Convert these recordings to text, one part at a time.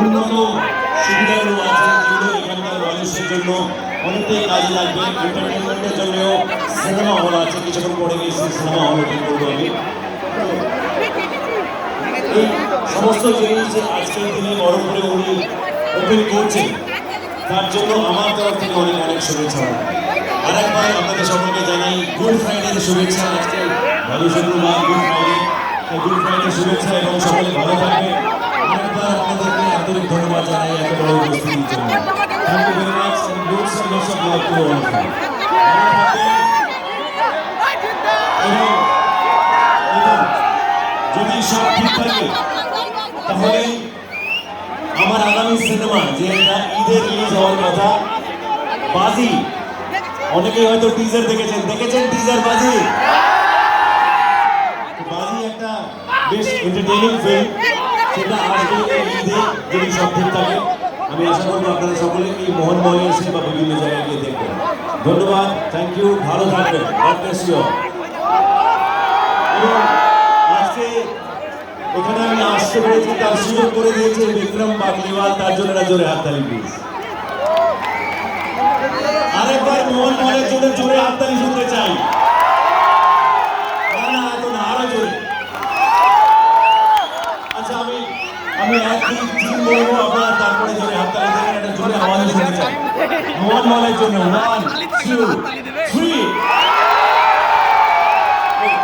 উন্নত সুবিধাগুলো আছে যেগুলো এখানকার মানুষের জন্য অনেকটাই কাজে লাগবে। এন্টারটেনমেন্টের জন্যও সিনেমা হল আছে, কিছুক্ষণ পরে গিয়ে সিনেমা হল ওপেন করবো আমি। এই সমস্ত জিনিস যে আজকের দিনে বড় করে উনি ওপেন করছেন, তার জন্য আমার তরফ থেকে অনেক অনেক শুভেচ্ছা। আরেকবার আপনাদের সকলকে জানাই গুড ফ্রাইডের শুভেচ্ছা। আজকে ভালো শুক্রবার, গুড ফ্রাইডের শুভেচ্ছা এবং সকলে ভালো থাকবে। আরেকবার আপনাদেরকে আন্তরিক ধন্যবাদ জানাই এত বড় উপস্থিতির জন্য। Thank you very much and lots of love to all of you. যদি সব ঠিক থাকে তাহলে আমার আগামী সিনেমা যে ঈদে রিলিজ হওয়ার কথা বাজি, অনেকেই হয়তো টিজার দেখেছেন টিজার বাজি একটা বেশ এন্টারটেইনিং ফিল্ম, সেটা আসবে এই ঈদে যদি সব ঠিক থাকে। আমি আশা করবো আপনারা সকলে এই মোহনমহলে এসে বা বিভিন্ন জায়গায় গিয়ে দেখবেন। ধন্যবাদ, থ্যাংক ইউ, ভালো থাকবেন। God bless you. আজকে এখানে আমি আসতে পেরেছি, তার সুযোগ করে দিয়েছে বিক্রম বাগলিওয়াল, তার জন্য জোরে হাততালি প্লিজ। আরেকবার মোহনমহলের জন্য জোরে হাততালি শুনতে চাই। আরো জোরে। আচ্ছা, আমি এক দুই তিন বলবো, আপনারা তারপরে জোরে হাততালি দেবেন। একটা জোরে আওয়াজ শুনতে চাই মোহনমহলের জন্য। 1 2 3।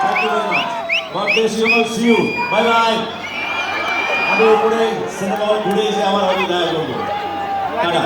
Thank you very much. God bless you all. See you. Bye bye. আমি উপরে সিনেমা হল ঘুরে এসে আমার হয়তো দেখা করবো। টাটা।